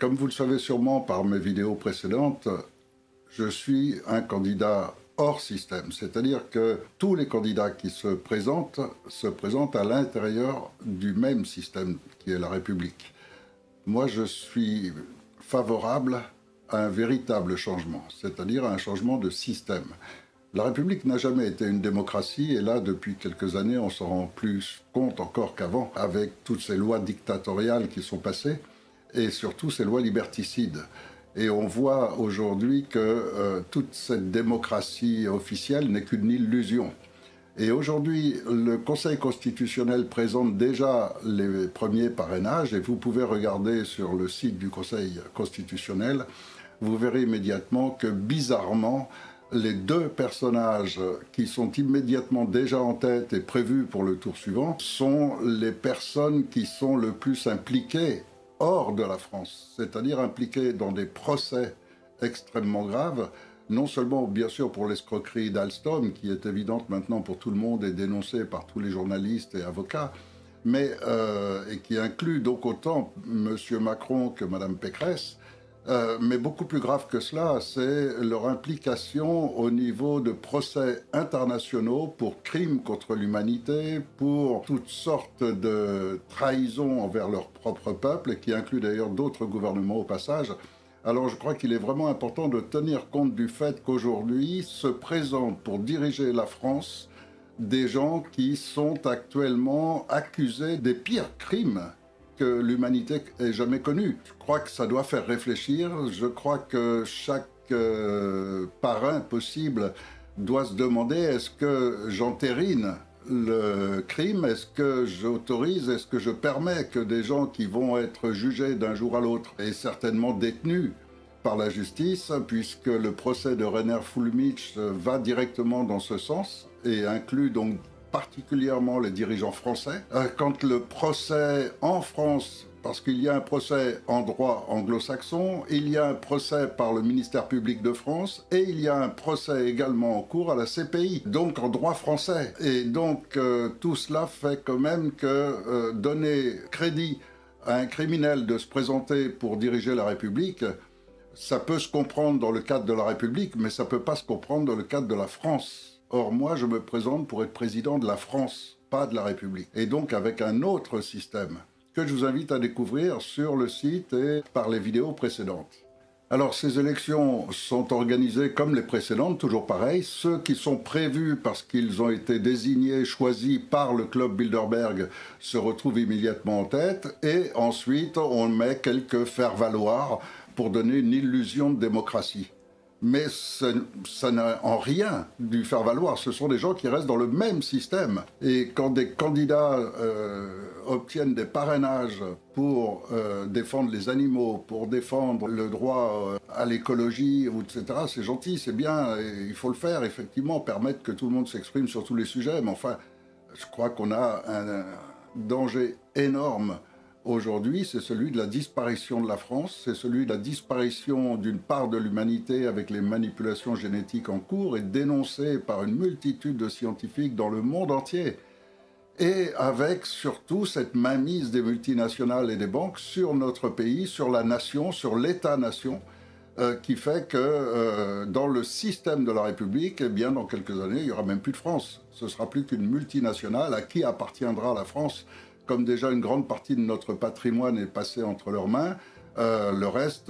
Comme vous le savez sûrement par mes vidéos précédentes, je suis un candidat hors système. C'est-à-dire que tous les candidats qui se présentent à l'intérieur du même système qui est la République. Moi, je suis favorable à un véritable changement, c'est-à-dire à un changement de système. La République n'a jamais été une démocratie et là, depuis quelques années, on s'en rend plus compte encore qu'avant, avec toutes ces lois dictatoriales qui sont passées et surtout ces lois liberticides. Et on voit aujourd'hui que toute cette démocratie officielle n'est qu'une illusion. Et aujourd'hui, le Conseil constitutionnel présente déjà les premiers parrainages et vous pouvez regarder sur le site du Conseil constitutionnel, vous verrez immédiatement que bizarrement, les deux personnages qui sont immédiatement déjà en tête et prévus pour le tour suivant sont les personnes qui sont le plus impliquées hors de la France, c'est-à-dire impliquées dans des procès extrêmement graves, non seulement bien sûr pour l'escroquerie d'Alstom, qui est évidente maintenant pour tout le monde et dénoncée par tous les journalistes et avocats, mais et qui inclut donc autant M. Macron que Mme Pécresse, mais beaucoup plus grave que cela, c'est leur implication au niveau de procès internationaux pour crimes contre l'humanité, pour toutes sortes de trahisons envers leur propre peuple, et qui inclut d'ailleurs d'autres gouvernements au passage. Alors je crois qu'il est vraiment important de tenir compte du fait qu'aujourd'hui se présentent pour diriger la France des gens qui sont actuellement accusés des pires crimes que l'humanité ait jamais connu. Je crois que ça doit faire réfléchir. Je crois que chaque parrain possible doit se demander est-ce que j'entérine le crime, est-ce que j'autorise, est-ce que je permets que des gens qui vont être jugés d'un jour à l'autre et certainement détenus par la justice, puisque le procès de Rainer Fulmich va directement dans ce sens et inclut donc particulièrement les dirigeants français. Quand le procès en France, parce qu'il y a un procès en droit anglo-saxon, il y a un procès par le ministère public de France et il y a un procès également en cours à la CPI, donc en droit français. Et donc tout cela fait quand même que donner crédit à un criminel de se présenter pour diriger la République, ça peut se comprendre dans le cadre de la République, mais ça ne peut pas se comprendre dans le cadre de la France. Or, moi, je me présente pour être président de la France, pas de la République. Et donc avec un autre système que je vous invite à découvrir sur le site et par les vidéos précédentes. Alors, ces élections sont organisées comme les précédentes, toujours pareil. Ceux qui sont prévus parce qu'ils ont été désignés, choisis par le club Bilderberg, se retrouvent immédiatement en tête. Et ensuite, on met quelques faire-valoir pour donner une illusion de démocratie. Mais ça n'a en rien du faire-valoir. Ce sont des gens qui restent dans le même système. Et quand des candidats obtiennent des parrainages pour défendre les animaux, pour défendre le droit à l'écologie, etc., c'est gentil, c'est bien, et il faut le faire, effectivement, permettre que tout le monde s'exprime sur tous les sujets. Mais enfin, je crois qu'on a un danger énorme aujourd'hui, c'est celui de la disparition de la France, c'est celui de la disparition d'une part de l'humanité avec les manipulations génétiques en cours et dénoncées par une multitude de scientifiques dans le monde entier. Et avec surtout cette mainmise des multinationales et des banques sur notre pays, sur la nation, sur l'État-nation, qui fait que dans le système de la République, eh bien, dans quelques années, il n'y aura même plus de France. Ce ne sera plus qu'une multinationale à qui appartiendra la France. Comme déjà une grande partie de notre patrimoine est passée entre leurs mains, le reste,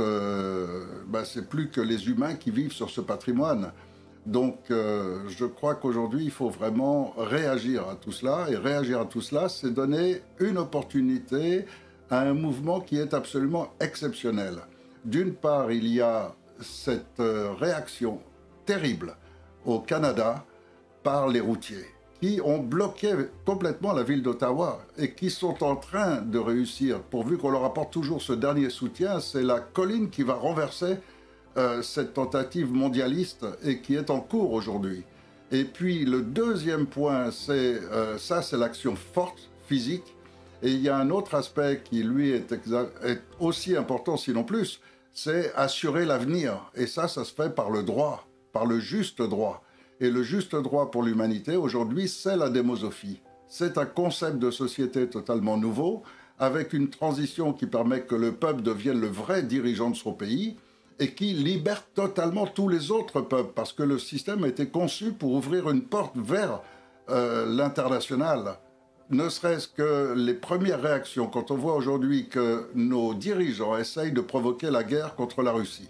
c'est plus que les humains qui vivent sur ce patrimoine. Donc je crois qu'aujourd'hui, il faut vraiment réagir à tout cela. Et réagir à tout cela, c'est donner une opportunité à un mouvement qui est absolument exceptionnel. D'une part, il y a cette réaction terrible au Canada par les routiers, qui ont bloqué complètement la ville d'Ottawa et qui sont en train de réussir, pourvu qu'on leur apporte toujours ce dernier soutien. C'est la colline qui va renverser cette tentative mondialiste et qui est en cours aujourd'hui. Et puis le deuxième point, c'est l'action forte, physique. Et il y a un autre aspect qui, lui, est aussi important, sinon plus, c'est assurer l'avenir. Et ça se fait par le droit, par le juste droit. Et le juste droit pour l'humanité, aujourd'hui, c'est la démosophie. C'est un concept de société totalement nouveau, avec une transition qui permet que le peuple devienne le vrai dirigeant de son pays et qui libère totalement tous les autres peuples, parce que le système a été conçu pour ouvrir une porte vers l'international. Ne serait-ce que les premières réactions, quand on voit aujourd'hui que nos dirigeants essayent de provoquer la guerre contre la Russie.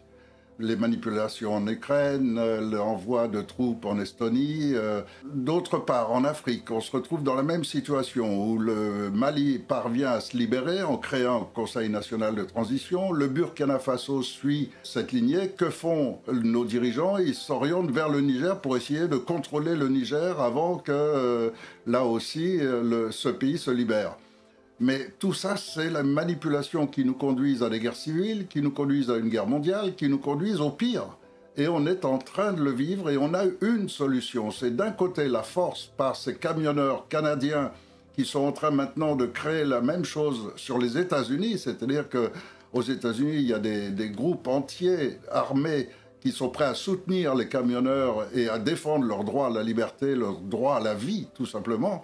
Les manipulations en Ukraine, l'envoi de troupes en Estonie. D'autre part, en Afrique, on se retrouve dans la même situation où le Mali parvient à se libérer en créant un Conseil national de transition. Le Burkina Faso suit cette lignée. Que font nos dirigeants? Ils s'orientent vers le Niger pour essayer de contrôler le Niger avant que, là aussi, ce pays se libère. Mais tout ça, c'est la manipulation qui nous conduise à des guerres civiles, qui nous conduise à une guerre mondiale, qui nous conduise au pire. Et on est en train de le vivre et on a une solution. C'est d'un côté la force par ces camionneurs canadiens qui sont en train maintenant de créer la même chose sur les États-Unis. C'est-à-dire qu'aux États-Unis, il y a des groupes entiers armés qui sont prêts à soutenir les camionneurs et à défendre leur droit à la liberté, leur droit à la vie, tout simplement.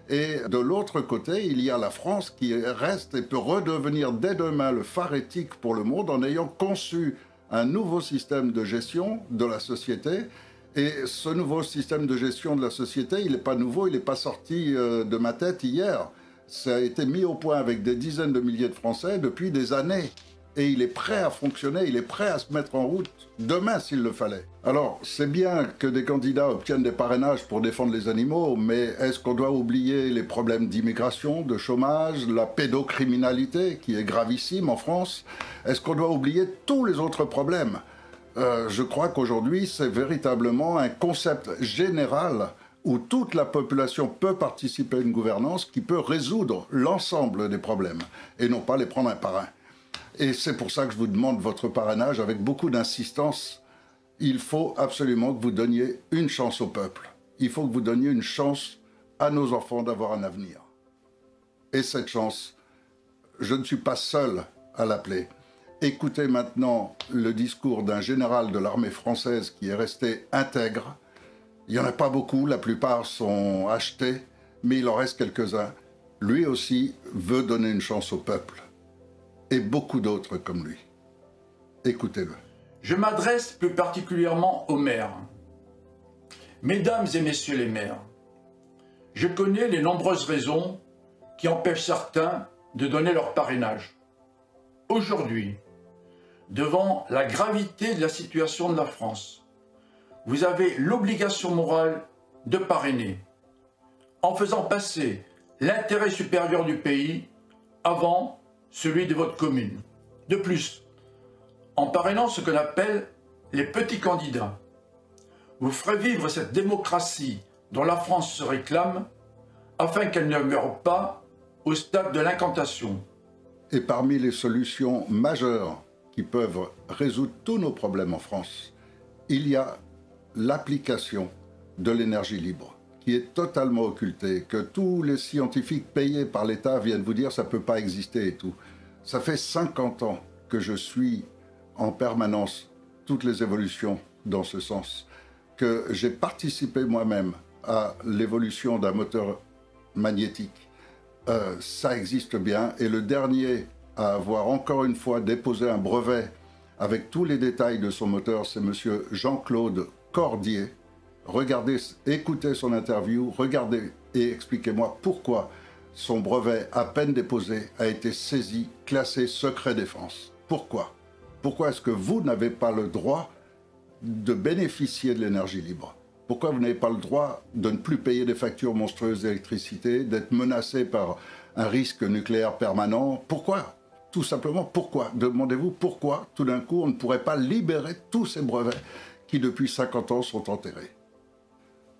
Et de l'autre côté, il y a la France qui reste et peut redevenir dès demain le phare éthique pour le monde en ayant conçu un nouveau système de gestion de la société. Et ce nouveau système de gestion de la société, il n'est pas nouveau, il n'est pas sorti de ma tête hier. Ça a été mis au point avec des dizaines de milliers de Français depuis des années. Et il est prêt à fonctionner, il est prêt à se mettre en route demain s'il le fallait. Alors, c'est bien que des candidats obtiennent des parrainages pour défendre les animaux, mais est-ce qu'on doit oublier les problèmes d'immigration, de chômage, la pédocriminalité qui est gravissime en France? Est-ce qu'on doit oublier tous les autres problèmes? Je crois qu'aujourd'hui, c'est véritablement un concept général où toute la population peut participer à une gouvernance qui peut résoudre l'ensemble des problèmes et non pas les prendre un par un. Et c'est pour ça que je vous demande votre parrainage avec beaucoup d'insistance. Il faut absolument que vous donniez une chance au peuple. Il faut que vous donniez une chance à nos enfants d'avoir un avenir. Et cette chance, je ne suis pas seul à l'appeler. Écoutez maintenant le discours d'un général de l'armée française qui est resté intègre. Il n'y en a pas beaucoup, la plupart sont achetés, mais il en reste quelques-uns. Lui aussi veut donner une chance au peuple. Et beaucoup d'autres comme lui. Écoutez-le. Je m'adresse plus particulièrement aux maires. Mesdames et messieurs les maires, je connais les nombreuses raisons qui empêchent certains de donner leur parrainage. Aujourd'hui, devant la gravité de la situation de la France, vous avez l'obligation morale de parrainer, en faisant passer l'intérêt supérieur du pays avant celui de votre commune. De plus, en parrainant ce qu'on appelle les petits candidats, vous ferez vivre cette démocratie dont la France se réclame afin qu'elle ne meure pas au stade de l'incantation. Et parmi les solutions majeures qui peuvent résoudre tous nos problèmes en France, il y a l'application de l'énergie libre, qui est totalement occultée, que tous les scientifiques payés par l'État viennent vous dire ça ne peut pas exister et tout. Ça fait 50 ans que je suis en permanence toutes les évolutions dans ce sens, que j'ai participé moi-même à l'évolution d'un moteur magnétique. Ça existe bien, et le dernier à avoir encore une fois déposé un brevet avec tous les détails de son moteur, c'est monsieur Jean-Claude Cordier. Regardez, écoutez son interview, regardez et expliquez-moi pourquoi son brevet à peine déposé a été saisi, classé secret défense. Pourquoi? Pourquoi est-ce que vous n'avez pas le droit de bénéficier de l'énergie libre? Pourquoi vous n'avez pas le droit de ne plus payer des factures monstrueuses d'électricité, d'être menacé par un risque nucléaire permanent? Pourquoi? Tout simplement, pourquoi? Demandez-vous pourquoi, tout d'un coup, on ne pourrait pas libérer tous ces brevets qui, depuis 50 ans, sont enterrés.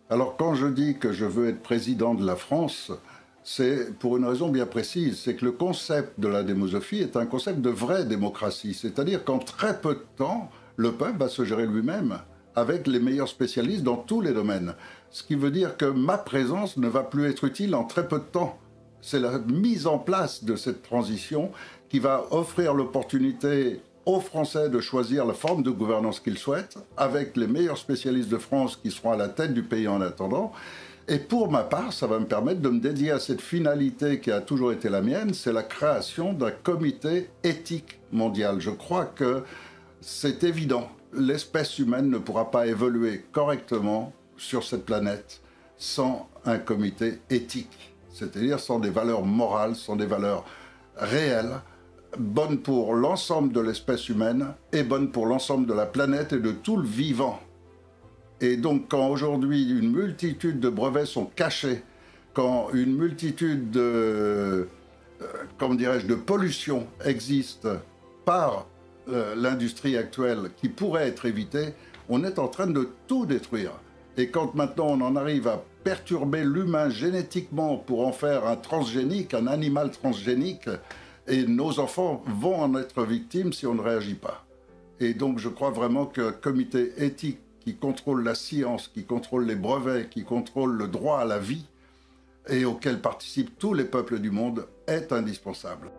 Alors, quand je dis que je veux être président de la France, c'est pour une raison bien précise, c'est que le concept de la démosophie est un concept de vraie démocratie, c'est-à-dire qu'en très peu de temps, le peuple va se gérer lui-même, avec les meilleurs spécialistes dans tous les domaines. Ce qui veut dire que ma présence ne va plus être utile en très peu de temps. C'est la mise en place de cette transition qui va offrir l'opportunité aux Français de choisir la forme de gouvernance qu'ils souhaitent, avec les meilleurs spécialistes de France qui seront à la tête du pays en attendant. Et pour ma part, ça va me permettre de me dédier à cette finalité qui a toujours été la mienne, c'est la création d'un comité éthique mondial. Je crois que c'est évident, l'espèce humaine ne pourra pas évoluer correctement sur cette planète sans un comité éthique, c'est-à-dire sans des valeurs morales, sans des valeurs réelles, bonnes pour l'ensemble de l'espèce humaine et bonnes pour l'ensemble de la planète et de tout le vivant. Et donc quand aujourd'hui une multitude de brevets sont cachés, quand une multitude de, de pollution existe par l'industrie actuelle qui pourrait être évitée, on est en train de tout détruire. Et quand maintenant on en arrive à perturber l'humain génétiquement pour en faire un transgénique, un animal transgénique, et nos enfants vont en être victimes si on ne réagit pas. Et donc je crois vraiment qu'un comité éthique qui contrôle la science, qui contrôle les brevets, qui contrôle le droit à la vie, et auquel participent tous les peuples du monde, est indispensable.